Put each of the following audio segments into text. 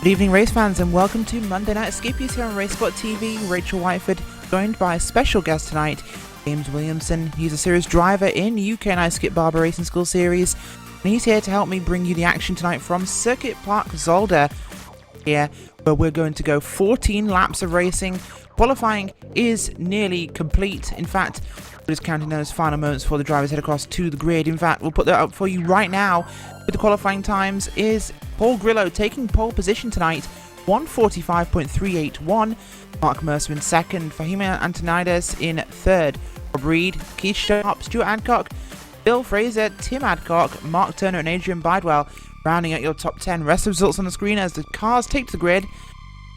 Good evening, race fans, and welcome to Monday Night Skippys here on Racesport TV. Rachel Whiteford, joined by a special guest tonight, James Williamson. He's a series driver in UK&I Skip Barber Racing School Series, and he's here to help me bring you the action tonight from Circuit Park Zolder, here, where we're going to go 14 laps of racing. Qualifying is nearly complete. In fact, we're just counting those final moments before the drivers head across to the grid. In fact, we'll put that up for you right now. With the qualifying times is Paul Grillo taking pole position tonight, 1:45.381. Mark Mercer in second, Fahima Antonides in third, Rob Reed, Keith Sharp, Stuart Adcock, Bill Fraser, Tim Adcock, Mark Turner and Adrian Bidwell rounding out your top 10. Rest of results on the screen as the cars take to the grid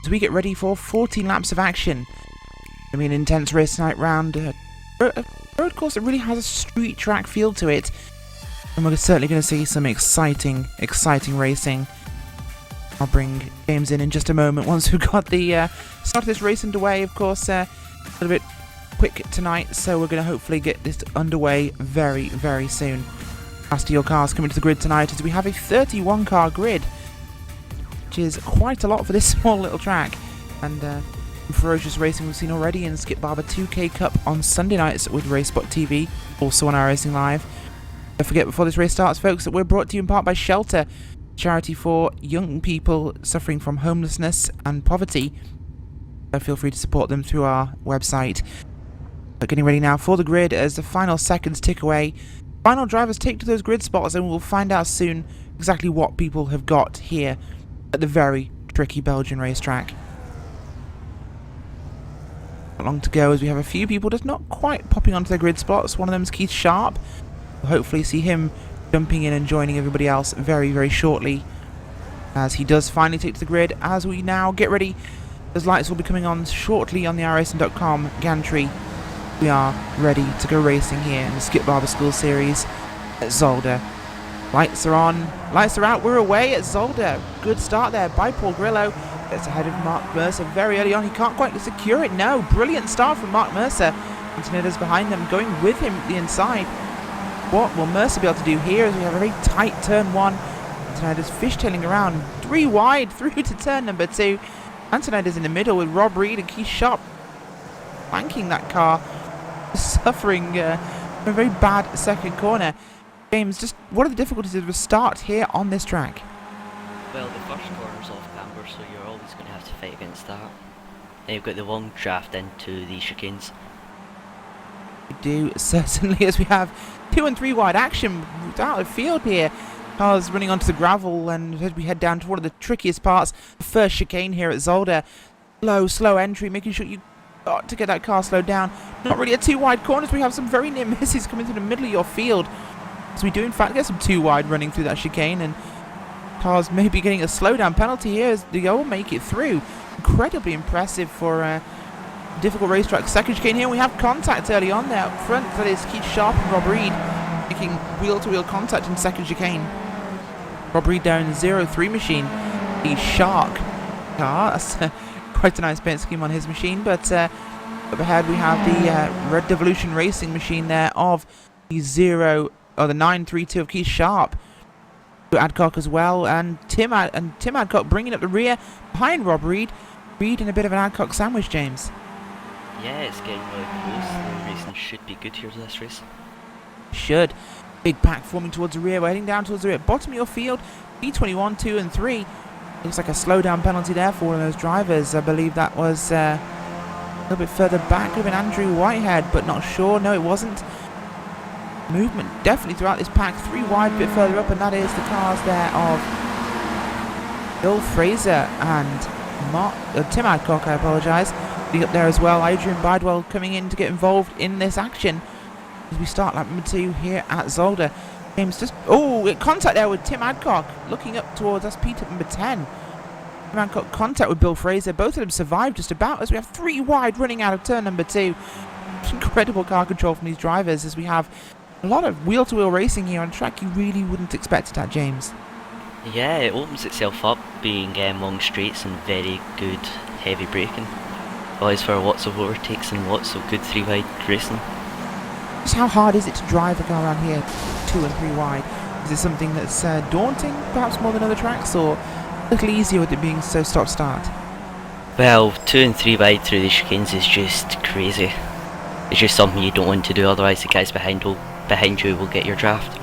as we get ready for 14 laps of action. It's going to be an intense race tonight round a road course that really has a street track feel to it. And we're certainly going to see some exciting racing. I'll bring James in just a moment once we've got the start of this race underway. Of course, a little bit quick tonight, so we're going to hopefully get this underway very, very soon. Faster your cars coming to the grid tonight as we have a 31 car grid, which is quite a lot for this small little track. And ferocious racing we've seen already in Skip Barber 2K Cup on Sunday nights with Racesport TV, also on iRacing Live. Don't forget before this race starts, folks, that we're brought to you in part by Shelter, charity for young people suffering from homelessness and poverty. Feel free to support them through our website. But getting ready now for the grid as the final seconds tick away. Final drivers take to those grid spots, and we'll find out soon exactly what people have got here at the very tricky Belgian racetrack. Not long to go as we have a few people just not quite popping onto their grid spots. One of them is Keith Sharp. We'll hopefully see him jumping in and joining everybody else very, very shortly as he does finally take to the grid. As we now get ready, those lights will be coming on shortly on the iRacing.com gantry. We are ready to go racing here in the Skip Barber School Series at Zolder. Lights are on, lights are out, we're away at Zolder. Good start there by Paul Grillo. Gets ahead of Mark Mercer very early on. He can't quite secure it. No, brilliant start from Mark Mercer. Antonides behind them, going with him the inside. What will Mercer be able to do here as we have a very tight turn one? Antonides fishtailing around 3 wide through to turn number 2. Antonides in the middle with Rob Reed and Keith Sharp flanking that car, suffering a very bad second corner. James, just what are the difficulties of the start here on this track? Well, the first corner's off camber, so you're always going to have to fight against that. Then you've got the long draft into the chicanes. We do, certainly, as we have 2 and 3 wide action out of field here. Cars running onto the gravel, and as we head down to one of the trickiest parts, the first chicane here at Zolder. Slow entry, making sure you got to get that car slowed down. Not really a 2 wide corners. We have some very near misses coming through the middle of your field. So we do in fact get some 2 wide running through that chicane, and cars may be getting a slowdown penalty here as they all make it through. Incredibly impressive for a difficult racetrack. Second chicane here, we have contact early on there up front. That is Keith Sharp and Rob Reed making wheel-to-wheel contact in second chicane. Rob Reed down in the 0-3 machine. The Shark car, that's quite a nice paint scheme on his machine, but up ahead we have the Red Devolution Racing machine there of the 932 of Keith Sharp. Adcock as well, and Tim Adcock bringing up the rear behind Rob Reed. Reed in a bit of an Adcock sandwich, James. Yeah, it's getting really close. The racing should be good here to this race. Should. Big pack forming towards the rear. We're heading down towards the rear. Bottom of your field, B21, 2 and 3. Looks like a slowdown penalty there for one of those drivers. I believe that was a little bit further back. Could have been Andrew Whitehead, but not sure. No, it wasn't. Movement definitely throughout this pack. 3 wide, a bit further up, and that is the cars there of Bill Fraser and Tim Adcock, I apologise. Up there as well. Adrian Bidwell coming in to get involved in this action as we start lap number 2 here at Zolder. James just contact there with Tim Adcock looking up towards us. Pete at number 10. Tim Adcock contact with Bill Fraser. Both of them survived just about as we have 3 wide running out of turn number 2. Incredible car control from these drivers as we have a lot of wheel-to-wheel racing here on a track you really wouldn't expect it at, James. Yeah, it opens itself up being long straights and very good heavy braking. Always for lots of overtakes and lots of good 3 wide racing. Just how hard is it to drive a car around here 2 and 3 wide? Is it something that's daunting, perhaps more than other tracks, or little easier with it being so stop-start. Well, 2 and 3 wide through the chicanes is just crazy. It's just something you don't want to do, otherwise the guys behind you will get your draft.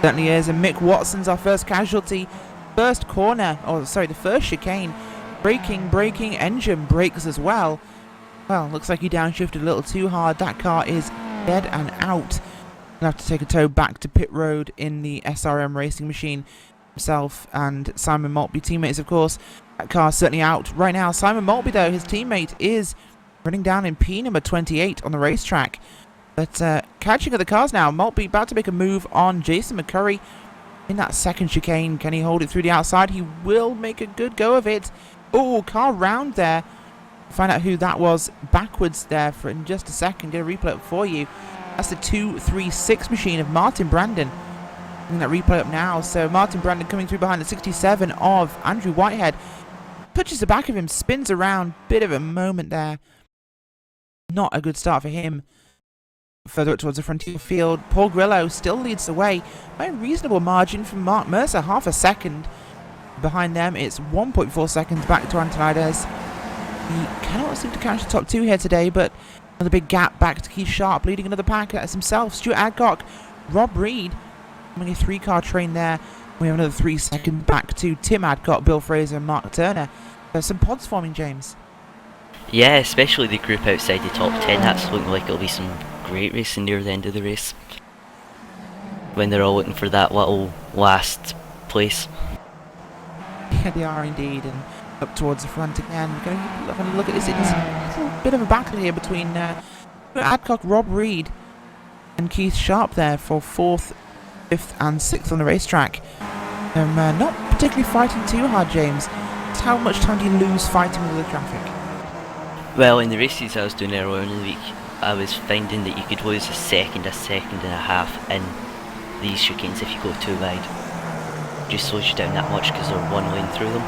Certainly is, and Mick Watson's our first casualty. First corner, the first chicane. Braking, engine brakes as well. Well, looks like he downshifted a little too hard. That car is dead and out. He'll have to take a tow back to pit road in the SRM racing machine. Himself and Simon Maltby, teammates of course. That car's certainly out right now. Simon Maltby though, his teammate, is running down in P number 28 on the racetrack. But catching at the cars now. Maltby about to make a move on Jason McCurry in that second chicane. Can he hold it through the outside? He will make a good go of it. Oh, car round there. Find out who that was backwards there for in just a second. Get a replay up for you. That's the 236 machine of Martin Brandon. Getting that replay up now. So Martin Brandon coming through behind the 67 of Andrew Whitehead. Touches the back of him, spins around. Bit of a moment there. Not a good start for him. Further up towards the frontier field, Paul Grillo still leads the way by a reasonable margin from Mark Mercer, half a second. Behind them, it's 1.4 seconds back to Antonides. He cannot seem to catch the top two here today, but another big gap back to Keith Sharp, leading another pack. That's himself, Stuart Adcock, Rob Reed. Having a three-car train there. We have another 3 seconds back to Tim Adcock, Bill Fraser, and Mark Turner. There's some pods forming, James. Yeah, especially the group outside the top 10. That's looking like it'll be some great racing near the end of the race, when they're all looking for that little last place. Yeah, they are indeed, and up towards the front again. We're going to have a look at this. It's a little bit of a battle here between Adcock, Rob Reed, and Keith Sharp there for 4th, 5th, and 6th on the racetrack. Not particularly fighting too hard, James. Just how much time do you lose fighting with the traffic? Well, in the races I was doing earlier in the week, I was finding that you could lose a second and a half in these chicanes if you go too wide. Just slows you down that much because they're one lane through them.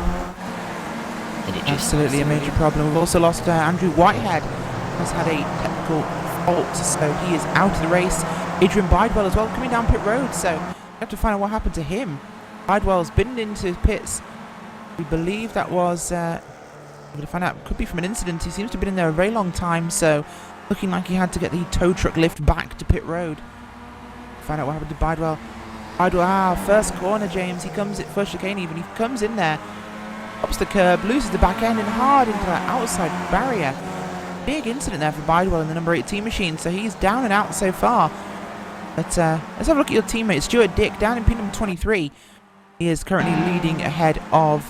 And it just absolutely a major problem. We've also lost Andrew Whitehead. Has had a technical fault, so he is out of the race. Adrian Bidwell as well coming down pit road, so we have to find out what happened to him. Bidwell's been into pits. We believe that was we're going to find out, could be from an incident. He seems to have been in there a very long time, so looking like he had to get the tow truck lift back to pit road. Find out what happened to Bidwell. Bidwell, first corner, James. He comes at first chicane even. He comes in there, hops the curb, loses the back end and hard into that outside barrier. Big incident there for Bidwell in the number 18 machine, so he's down and out so far. But let's have a look at your teammate, Stuart Dick, down in pin number 23. He is currently leading ahead of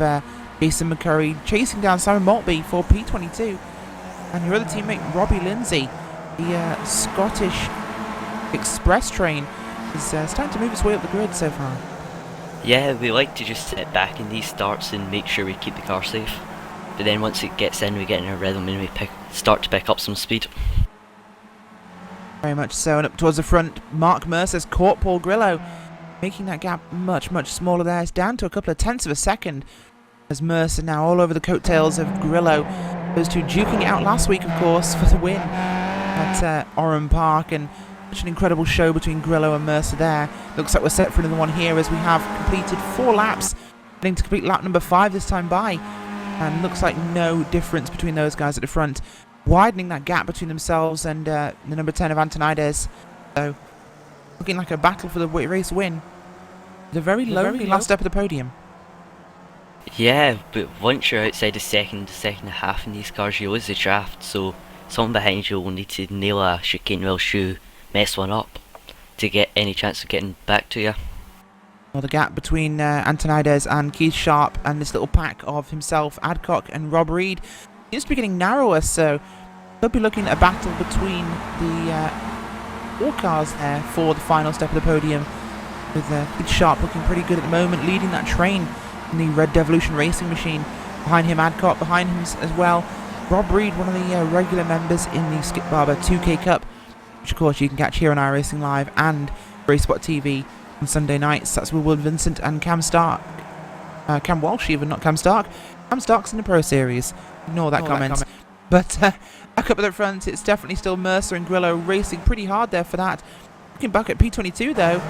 Jason McCurry, chasing down Simon Maltby for P22. And your other teammate, Robbie Lindsay, the Scottish Express train, is starting to move its way up the grid so far. Yeah, we like to just sit back in these starts and make sure we keep the car safe. But then once it gets in, we get in a rhythm and we start to pick up some speed. Very much so, and up towards the front, Mark Mercer's caught Paul Grillo, making that gap much, much smaller there. It's down to a couple of tenths of a second, as Mercer now all over the coattails of Grillo. Those two duking it out last week, of course, for the win at Oran Park, and such an incredible show between Grillo and Mercer there. Looks like we're set for another one here as we have completed 4 laps, heading to complete lap number 5 this time by, and looks like no difference between those guys at the front, widening that gap between themselves and the number 10 of Antonides. So looking like a battle for the race win. The very lonely last step of the podium. Yeah, but once you're outside the second and a half in these cars, you lose the draft, so someone behind you will need to nail a chicane wheel shoe, mess one up, to get any chance of getting back to you. Well, the gap between Antonides and Keith Sharp and this little pack of himself, Adcock and Rob Reed, seems to be getting narrower, so they'll be looking at a battle between the 4 cars there for the final step of the podium, with Keith Sharp looking pretty good at the moment, leading that train in the Red Devolution racing machine. Behind him, Adcock. Behind him as well, Rob Reed, one of the regular members in the Skip Barber 2K Cup, which of course you can catch here on iRacing Live and RaceSpot TV on Sunday nights. That's with Will Vincent and Cam Stark. Cam Walsh even, not Cam Stark. Cam Stark's in the Pro Series. Ignore that comment. But back up at the front, it's definitely still Mercer and Grillo racing pretty hard there for that. Looking back at P22 though,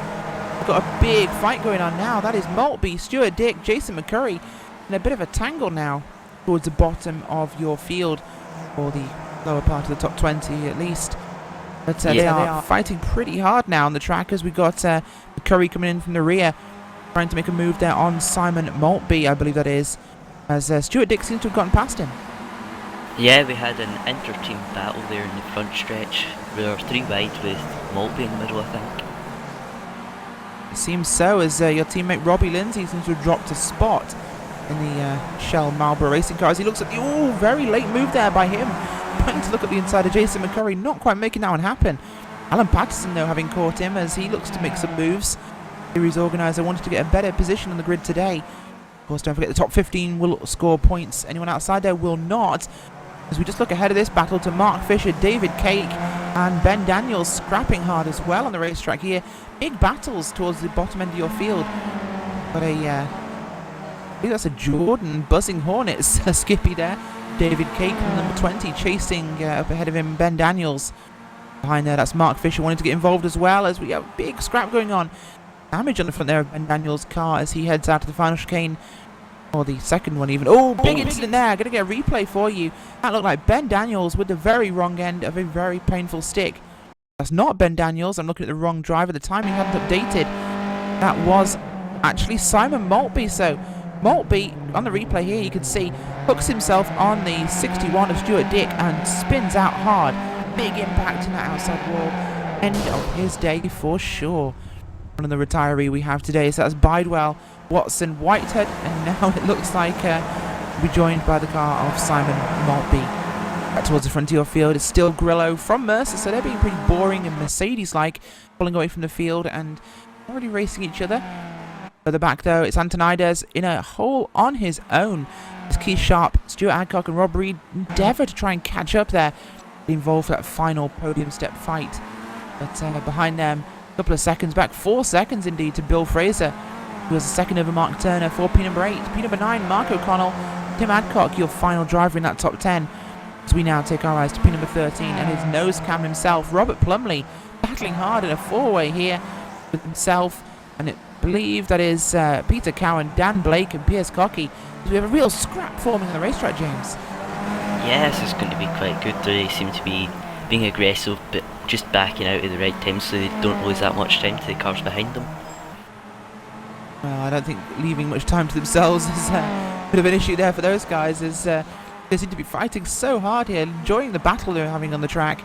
we've got a big fight going on now. That is Maltby, Stuart Dick, Jason McCurry. in a bit of a tangle now towards the bottom of your field, or the lower part of the top 20 at least. But they are fighting pretty hard now on the track, as we got McCurry coming in from the rear, trying to make a move there on Simon Maltby, I believe that is, as Stuart Dick seems to have gotten past him. Yeah, we had an inter-team battle there in the front stretch. We were 3 wide with Maltby in the middle, I think. It seems so, as your teammate Robbie Lindsay seems to have dropped a spot in the Shell Marlboro racing car, as he looks at the very late move there by him, trying to look at the inside of Jason McCurry, not quite making that one happen. Alan Patterson, though, having caught him, as he looks to make some moves. Series organiser wanted to get a better position on the grid today. Of course, don't forget the top 15 will score points. Anyone outside there will not. As we just look ahead of this battle to Mark Fisher, David Cake and Ben Daniels scrapping hard as well on the racetrack here. Big battles towards the bottom end of your field. Got I think that's a Jordan Buzzing Hornets Skippy there. David Cake, number 20, chasing up ahead of him, Ben Daniels. Behind there, that's Mark Fisher wanting to get involved as well, as we have a big scrap going on. Damage on the front there of Ben Daniels' car as he heads out to the final chicane. Or the second one even. Oh, big incident there. Going to get a replay for you. That looked like Ben Daniels with the very wrong end of a very painful stick. That's not Ben Daniels. I'm looking at the wrong driver. The timing hadn't updated. That was actually Simon Maltby. So Maltby, on the replay here, you can see, hooks himself on the 61 of Stuart Dick and spins out hard. Big impact in that outside wall. End of his day for sure. One of the retiree we have today. So that's Bidewell, Watson, Whitehead, and now it looks like we'll be joined by the car of Simon Maltby. Back towards the front of your field is still Grillo from Mercer, so they're being pretty boring and Mercedes-like, pulling away from the field and already racing each other. Further back though, it's Antonides in a hole on his own. It's Keith Sharp, Stuart Adcock and Rob Reed endeavour to try and catch up there, involved for that final podium step fight. But behind them, a couple of seconds back, 4 seconds indeed, to Bill Fraser, who has a second over Mark Turner for P number 8. P number 9, Mark O'Connell. Tim Adcock, your final driver in that top 10. As we now take our eyes to P number 13 and his nose cam himself, Robert Plumley, battling hard in a four-way here with himself, and I believe that is Peter Cowan, Dan Blake and Piers Cockey. So we have a real scrap forming on the racetrack, James. Yeah, this is going to be quite good. They seem to be being aggressive, but just backing out at the right time so they don't lose that much time to the cars behind them. Well, I don't think leaving much time to themselves is a bit of an issue there for those guys, as they seem to be fighting so hard here, enjoying the battle they're having on the track.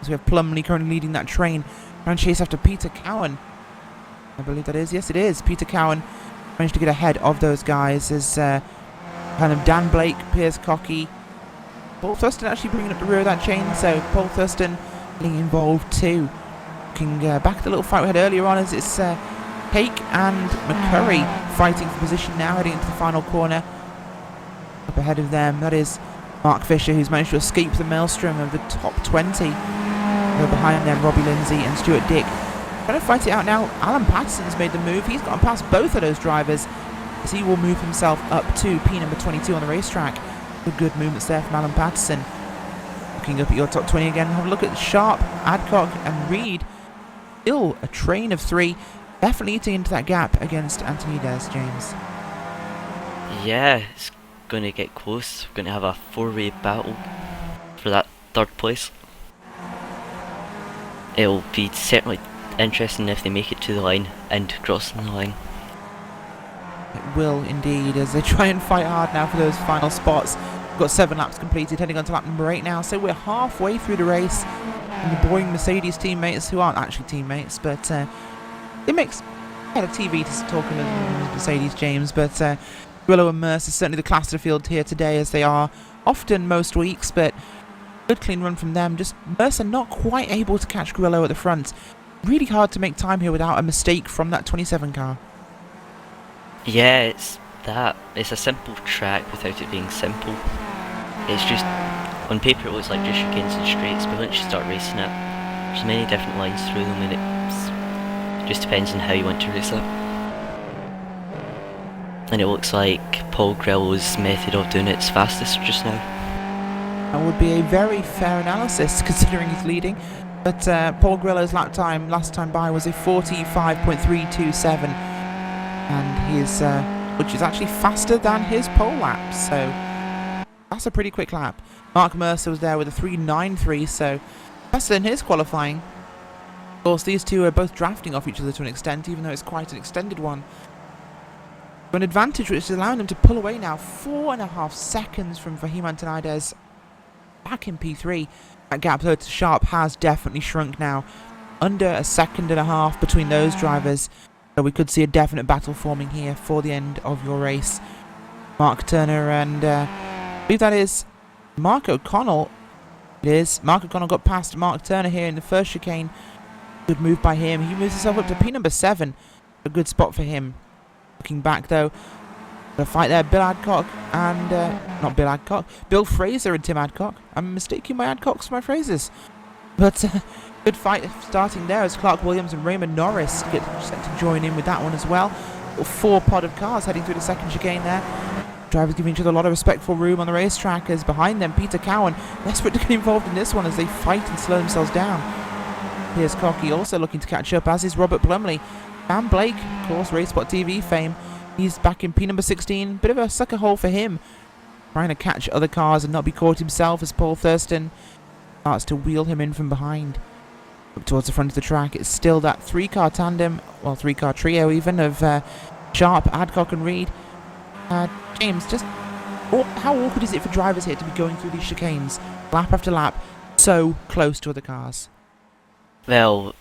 As we have Plumley currently leading that train, trying to chase after Peter Cowan. I believe that is, yes it is. Peter Cowan managed to get ahead of those guys as kind of Dan Blake, Piers Cockey, Paul Thurston actually bringing up the rear of that chain, so Paul Thurston getting involved too. Looking back at the little fight we had earlier on, as it's Cake and McCurry fighting for position now, heading into the final corner. Up ahead of them, that is Mark Fisher, who's managed to escape the maelstrom of the top 20. Behind them, Robbie Lindsay and Stuart Dick. Trying to fight it out now. Alan Patterson's made the move. He's gotten past both of those drivers, as he will move himself up to P number 22 on the racetrack. Good movements there from Alan Patterson. Looking up at your top 20 again, have a look at Sharp, Adcock and Reed. Still a train of 3. Definitely eating into that gap against Antonides, James. Yeah, it's going to get close. We're going to have a 4-way battle for that 3rd place. It'll be certainly interesting if they make it to the line and crossing the line. It will indeed, as they try and fight hard now for those final spots. We've got 7 laps completed, heading on to lap number 8 now, so we're halfway through the race. And the boring Mercedes teammates, who aren't actually teammates, but it makes better TV to talk about Mercedes, James. But Grillo and Mercer, certainly the class of the field here today, as they are often most weeks, but good clean run from them. Just Mercer not quite able to catch Grillo at the front. Really hard to make time here without a mistake from that 27 car. Yeah, it's that. It's a simple track without it being simple. It's just, on paper it looks like just chicanes and straights, but once you start racing it, there's many different lines through them, and it just depends on how you want to race it. And it looks like Paul Grillo's method of doing it's fastest just now. That would be a very fair analysis, considering he's leading. But Paul Grillo's lap time last time by was a 45.327. And he is which is actually faster than his pole lap. So that's a pretty quick lap. Mark Mercer was there with a 3.93, so faster than his qualifying. Of course, these two are both drafting off each other to an extent, even though it's quite an extended one. An advantage which is allowing them to pull away now 4.5 seconds from Fahim Antonides back in P3. That gap though to Sharp has definitely shrunk now. Under a second and a half between those drivers. So we could see a definite battle forming here for the end of your race. Mark Turner and I believe that is Mark O'Connell. It is. Mark O'Connell got past Mark Turner here in the first chicane. Good move by him. He moves himself up to P number 7. A good spot for him. Looking back though, the fight there, Bill Adcock and not Bill Adcock, Bill Fraser and Tim Adcock. I'm mistaking my Adcocks for my Frasers. But good fight starting there as Clark Williams and Raymond Norris get set to join in with that one as well. 4 pod of cars heading through the second chicane there. Drivers giving each other a lot of respectful room on the racetrack as behind them Peter Cowan desperate to get involved in this one as they fight and slow themselves down. Here's Cocky also looking to catch up, as is Robert Plumley. Dan Blake, of course, RaceSpot TV fame. He's back in P number 16. Bit of a sucker hole for him. Trying to catch other cars and not be caught himself as Paul Thurston starts to wheel him in from behind. Up towards the front of the track. It's still that 3-car tandem, well, 3-car trio even, of Sharp, Adcock and Reed. James, just how awkward is it for drivers here to be going through these chicanes, lap after lap, so close to other cars? Well,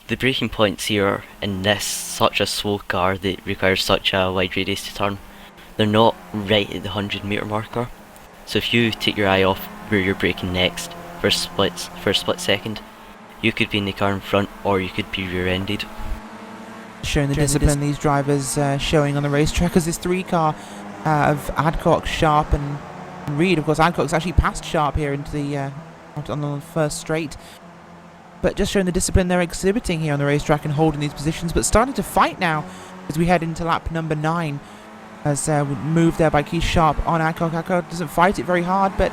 the braking points here in this such a slow car that requires such a wide radius to turn, they're not right at the 100-metre marker. So if you take your eye off where you're braking next for a split second, you could be in the car in front or you could be rear-ended. Showing the discipline these drivers showing on the racetrack as this 3-car of Adcock, Sharp and Reed. Of course, Adcock's actually passed Sharp here into the on the first straight. But just showing the discipline they're exhibiting here on the racetrack and holding these positions, but starting to fight now as we head into lap number 9. As moved there by Keith Sharp on Adcock. Adcock doesn't fight it very hard, but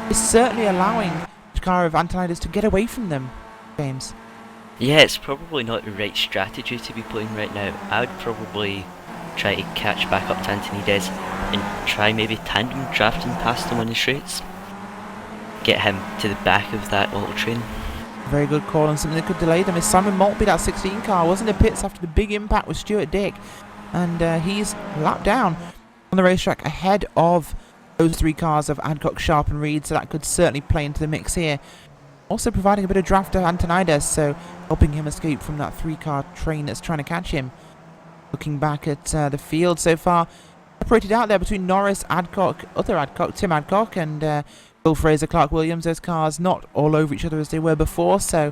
is certainly allowing the car of Antonides to get away from them, James. Yeah, it's probably not the right strategy to be playing right now. I would probably try to catch back up to Antonides and try maybe tandem drafting past him on the straights. Get him to the back of that little train. Very good call on something that could delay them. Is Simon Maltby, that 16 car, wasn't in the pits after the big impact with Stuart Dick. And he's lapped down on the racetrack ahead of those 3 cars of Adcock, Sharp and Reed. So that could certainly play into the mix here. Also providing a bit of draft to Antonides, so helping him escape from that 3-car train that's trying to catch him. Looking back at the field so far, separated out there between Norris, Adcock, other Adcock, Tim Adcock and Bill Fraser, Clark Williams. Those cars not all over each other as they were before, so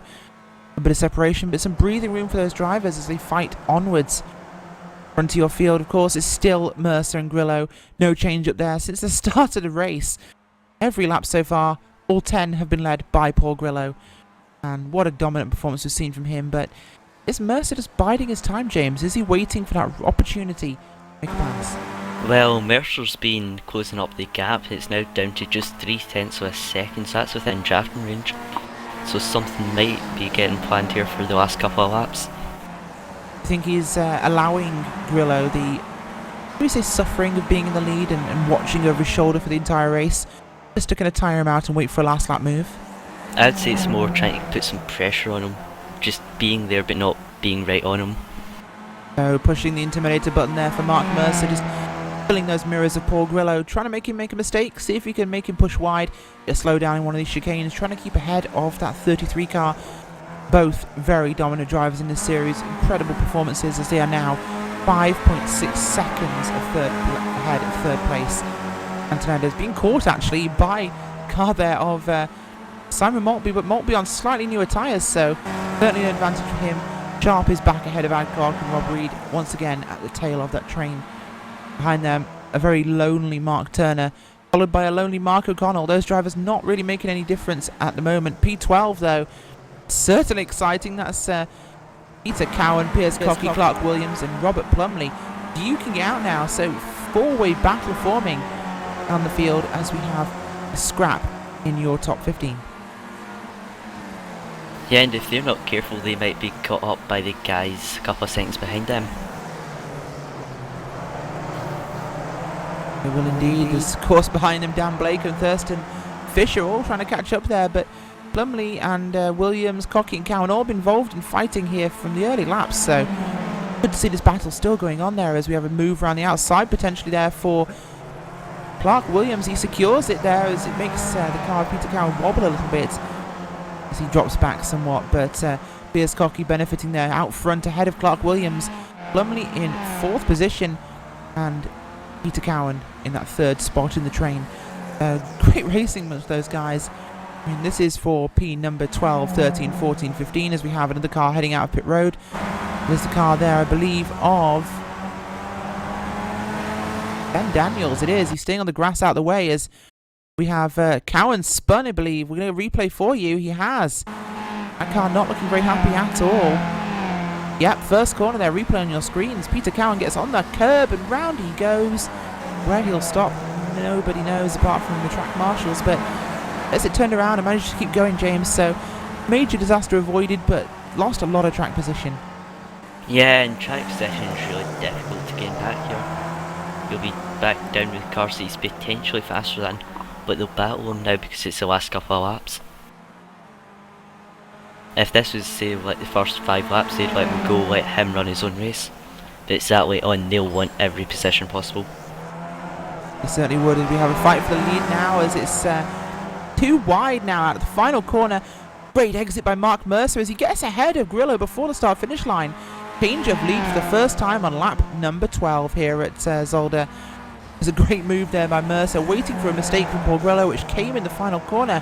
a bit of separation, but some breathing room for those drivers as they fight onwards. Front of your field, of course, is still Mercer and Grillo. No change up there since the start of the race. Every lap so far, all 10 have been led by Paul Grillo. And what a dominant performance we've seen from him. But is Mercer just biding his time, James? Is he waiting for that opportunity to make a pass? Well, Mercer's been closing up the gap. It's now down to just 0.3 of a second, so that's within drafting range. So something might be getting planned here for the last couple of laps. I think he's allowing Grillo the, should we say, suffering of being in the lead and watching over his shoulder for the entire race, just to kind of tire him out and wait for a last lap move? I'd say it's more trying to put some pressure on him, just being there but not being right on him. So pushing the intimidator button there for Mark Mercer, just filling those mirrors of Paul Grillo, trying to make him make a mistake, see if he can make him push wide, get slow down in one of these chicanes, trying to keep ahead of that 33 car. Both very dominant drivers in this series, incredible performances as they are now 5.6 seconds ahead of third place. Antonides being caught actually by the car there of Simon Maltby, but Maltby on slightly newer tyres, so certainly an advantage for him. Sharp is back ahead of Adcock and Rob Reed once again at the tail of that train. Behind them, a very lonely Mark Turner, followed by a lonely Mark O'Connell. Those drivers not really making any difference at the moment. P12 though, certainly exciting. That's Peter Cowan, Piers Cocky, Clark Williams and Robert Plumley duking it out now. So 4-way battle forming on the field as we have a scrap in your top 15. Yeah, and if they're not careful, they might be caught up by the guys a couple of seconds behind them. They will indeed. There's of course behind them Dan Blake and Thurston Fisher all trying to catch up there, but Plumley and Williams, Cocky and Cowan all been involved in fighting here from the early laps, so good to see this battle still going on there as we have a move around the outside potentially there for Clark Williams. He secures it there as it makes the car of Peter Cowan wobble a little bit as he drops back somewhat, but Piers Cocky benefiting there out front ahead of Clark Williams. Plumley in 4th position and Peter Cowan in that 3rd spot in the train. Great racing with those guys. I mean, this is for P number 12, 13, 14, 15 as we have another car heading out of pit road. There's the car there, I believe, of Ben Daniels. It is. He's staying on the grass out of the way as we have Cowan spun, I believe. We're going to replay for you. He has. That car not looking very happy at all. Yep, first corner there, replay on your screens. Peter Cowan gets on the curb and round he goes. Where he'll stop, nobody knows apart from the track marshals. But as it turned around and managed to keep going, James. So major disaster avoided, but lost a lot of track position. Yeah, and track position is really difficult to gain back here. You'll be back down with cars that he's potentially faster than, but they'll battle him now because it's the last couple of laps. If this was, say, like the first 5 laps, they'd let him go, let him run his own race. But it's that late on, they'll want every position possible. They certainly would, and we have a fight for the lead now as it's too wide now out of the final corner. Great exit by Mark Mercer as he gets ahead of Grillo before the start-finish line. Change of lead for the first time on lap number 12 here at Zolder. It's a great move there by Mercer, waiting for a mistake from Paul Grillo, which came in the final corner.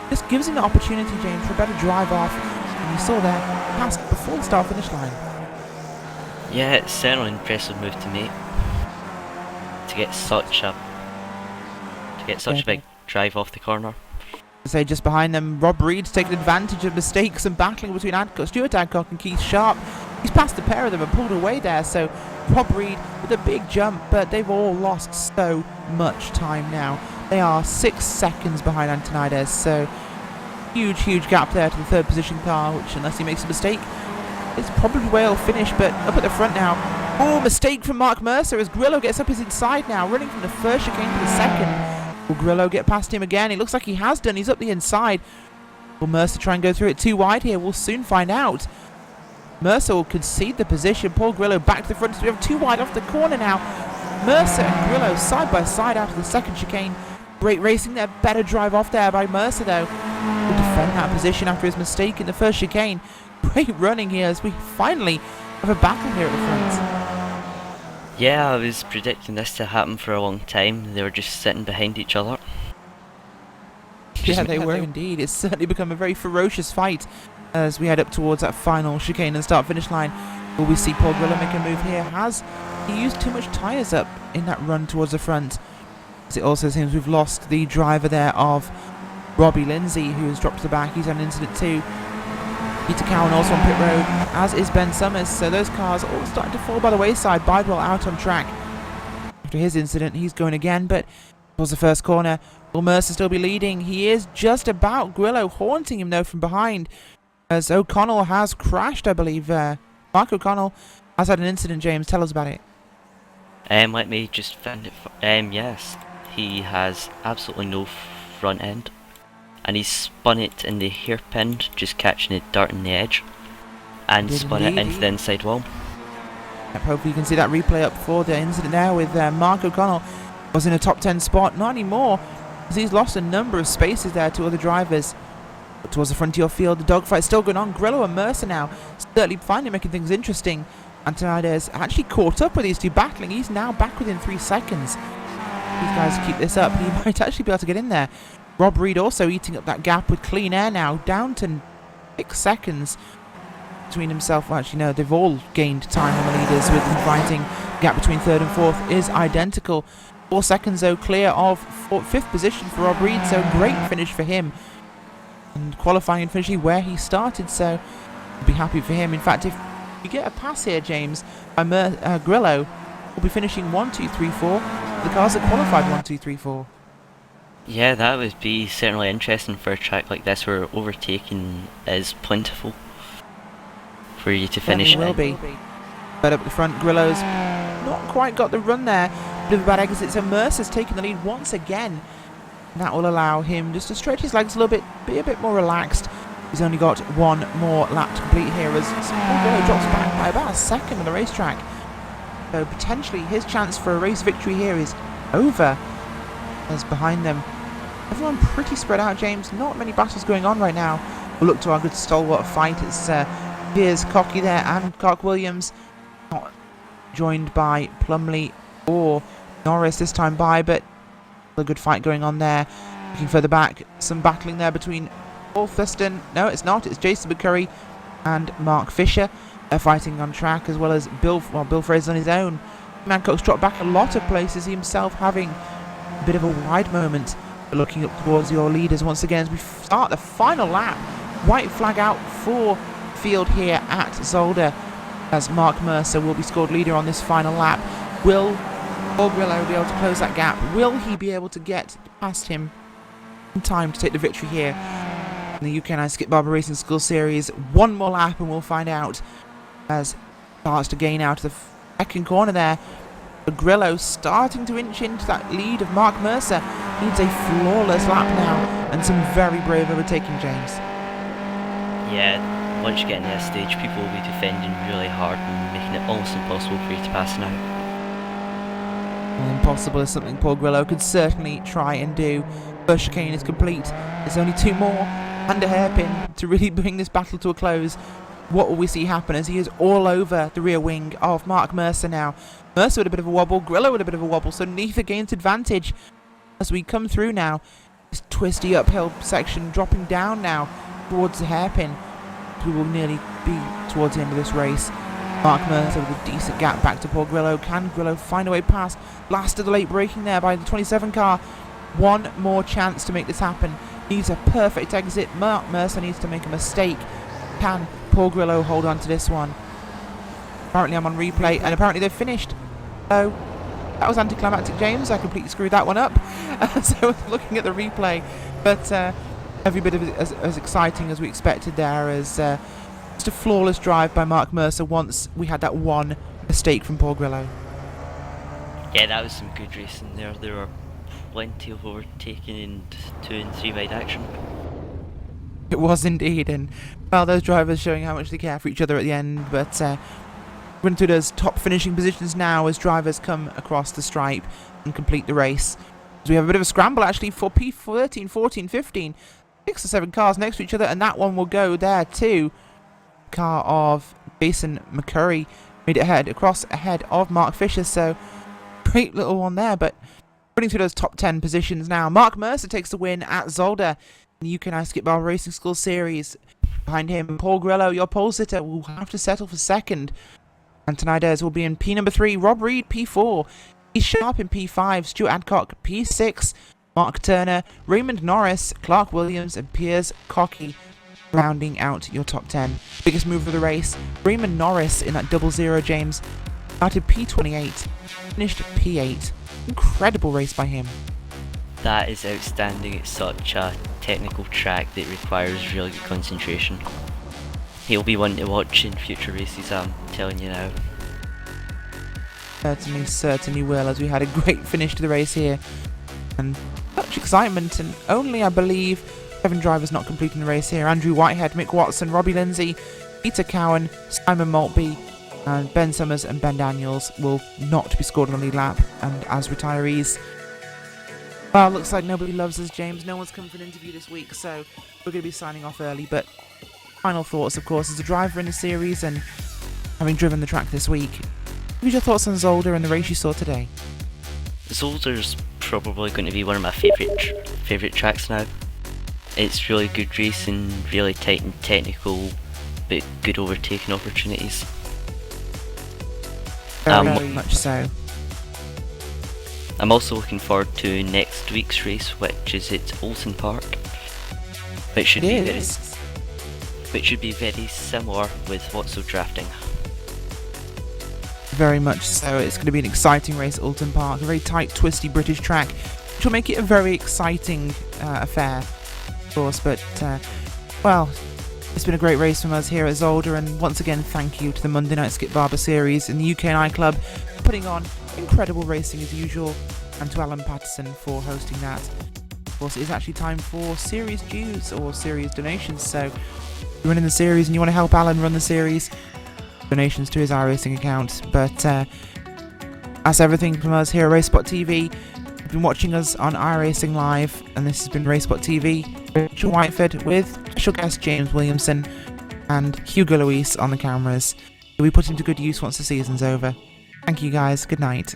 Just gives him the opportunity, James, for a better drive off. And you saw there, passed before the start-finish line. Yeah, it's certainly an impressive move to make. To get such a big drive off the corner. Say just behind them, Rob Reed's taking advantage of mistakes and battling between Stuart Adcock and Keith Sharp. He's passed the pair of them and pulled away there, so Rob Reed with a big jump, but they've all lost so much time now. They are 6 seconds behind Antonides, so huge gap there to the 3rd position car, which unless he makes a mistake, it's probably where he'll finish. But up at the front now, oh, mistake from Mark Mercer as Grillo gets up his inside now, running from the first chicane to the second. Will Grillo get past him again? It looks like he has done. He's up the inside. Will Mercer try and go through it too wide here? We'll soon find out. Mercer will concede the position. Paul Grillo back to the front. So we have 2 wide off the corner now. Mercer and Grillo side by side out of the second chicane. Great racing there. Better drive off there by Mercer though. Will defend that position after his mistake in the first chicane. Great running here as we finally have a battle here at the front. Yeah, I was predicting this to happen for a long time. They were just sitting behind each other. Yeah, they were indeed. It's certainly become a very ferocious fight as we head up towards that final chicane and start-finish line. Will we see Paul Grillo make a move here? Has he used too much tyres up in that run towards the front? As it also seems we've lost the driver there of Robbie Lindsay, who has dropped to the back. He's had an incident too. Peter Cowan also on pit road, as is Ben Summers. So those cars are all starting to fall by the wayside. Bidwell out on track. After his incident, he's going again, but towards the first corner. Will Mercer still be leading? He is just about. Grillo haunting him though from behind, as O'Connell has crashed, I believe. Mark O'Connell has had an incident, James. Tell us about it. Let me just find it. Yes, he has absolutely no front end, and he's spun it in the hairpin, just catching it dart in the edge, and spun it into the inside wall. Yep, hopefully you can see that replay up for the incident there with Mark O'Connell. Was in a top 10 spot, not anymore, as he's lost a number of spaces there to other drivers. But towards the front of your field, the dogfight's still going on. Grillo and Mercer now certainly finally making things interesting. Antonides actually caught up with these two battling. He's now back within 3 seconds. These guys keep this up, he might actually be able to get in there. Rob Reed also eating up that gap with clean air now, down to 6 seconds between himself. Well, actually, no, they've all gained time on the leaders with them fighting. The gap between 3rd and 4th is identical. 4 seconds, though, clear of 5th position for Rob Reed, so great finish for him. And qualifying and finishing where he started, so I'll be happy for him. In fact, if you get a pass here, James, by Grillo, we'll be finishing 1, 2, 3, 4. The cars that qualified 1, 2, 3, 4. Yeah, that would be certainly interesting for a track like this where overtaking is plentiful for you to finish It will be. But up the front, Grillo's not quite got the run there. Bit of a bad exit, so Mercer's taking the lead once again. And that will allow him just to stretch his legs a little bit, be a bit more relaxed. He's only got one more lap to complete here as Zolder drops back by about a second on the racetrack. So potentially his chance for a race victory here is over. As behind them, everyone pretty spread out, James. Not many battles going on right now. We'll look to our good stalwart fight. It's Piers, Cocky there, and Clark Williams. Not joined by Plumley or Norris this time by, but a good fight going on there. Looking further back, some battling there between Paul Thurston. No, it's not. It's Jason McCurry and Mark Fisher. They're fighting on track, as well as Bill Fraser on his own. Mancock's dropped back a lot of places, himself having a bit of a wide moment. But looking up towards your leaders once again as we start the final lap. White flag out for field here at Zolder, as Mark Mercer will be scored leader on this final lap. Will Paul Grillo be able to close that gap? Will he be able to get past him in time to take the victory here in the UK&I Skip Barber Racing School Series? One more lap and we'll find out, as starts to gain out of the second corner there. Grillo starting to inch into that lead of Mark Mercer. Needs a flawless lap now and some very brave overtaking, James. Yeah, once you get in that stage, people will be defending really hard and making it almost impossible for you to pass now. Well, impossible is something Paul Grillo could certainly try and do. First chicane is complete. There's only two more and a hairpin to really bring this battle to a close. What will we see happen as he is all over the rear wing of Mark Mercer now? Mercer with a bit of a wobble, Grillo with a bit of a wobble, so neither gains advantage as we come through now. This twisty uphill section dropping down now towards the hairpin. We will nearly be towards the end of this race. Mark Mercer with a decent gap back to Paul Grillo. Can Grillo find a way past? Last of the late braking there by the 27 car. One more chance to make this happen. Needs a perfect exit. Mark Mercer needs to make a mistake. Can Paul Grillo hold on to this one? Apparently I'm on replay and apparently they've finished. So that was anticlimactic, James. I completely screwed that one up. So looking at the replay, but every bit of it as exciting as we expected there, as just a flawless drive by Mark Mercer once we had that one mistake from Paul Grillo. Yeah, that was some good racing there. There were plenty of overtaking and 2 and 3 wide action. It was indeed, and well, those drivers showing how much they care for each other at the end. But run through those top finishing positions now as drivers come across the stripe and complete the race. So we have a bit of a scramble actually for P13, 14, 15, 6 or 7 cars next to each other, and that one will go there too. Car of Jason McCurry made it ahead of Mark Fisher, so great little one there. But running through those top 10 positions now, Mark Mercer takes the win at Zolder in the UK&I Skip Barber Racing School Series. Behind him, Paul Grillo, your pole sitter, will have to settle for second. Antonides will be in P number 3, Rob Reed P4, Heath Sharp in P5, Stuart Adcock P6, Mark Turner, Raymond Norris, Clark Williams and Piers Cocky rounding out your top 10. Biggest move of the race, Raymond Norris in that 00, James, started P28, finished P8. Incredible race by him. That is outstanding. It's such a technical track that requires really good concentration. He'll be one to watch in future races, I'm telling you now. Certainly will, as we had a great finish to the race here. And such excitement, and only, I believe, 7 drivers not completing the race here. Andrew Whitehead, Mick Watson, Robbie Lindsay, Peter Cowan, Simon Maltby, and Ben Summers and Ben Daniels will not be scored on the lead lap and as retirees. Well, looks like nobody loves us, James. No one's come for an interview this week, so we're going to be signing off early. But final thoughts, of course, as a driver in the series and having driven the track this week. What are your thoughts on Zolder and the race you saw today? Zolder's probably going to be one of my favourite tracks now. It's really good racing, really tight and technical, but good overtaking opportunities. Very much so. I'm also looking forward to next week's race, which is at Oulton Park, which should be very similar with What's So Drafting. Very much so. It's going to be an exciting race at Oulton Park, a very tight, twisty British track, which will make it a very exciting affair, of course. But, well, it's been a great race from us here at Zolder, and once again, thank you to the Monday Night Skip Barber Series and the UK&I Club for putting on incredible racing as usual, and to Alan Patterson for hosting that. Of course, it is actually time for series dues or series donations, so if you're running the series and you want to help Alan run the series, donations to his iRacing account. But that's everything from us here at RaceSpot TV. You've been watching us on iRacing Live, and this has been RaceSpot TV. Rachel Whiteford with special guest James Williamson and Hugo Luis on the cameras. We put him to good use once the season's over. Thank you guys, good night.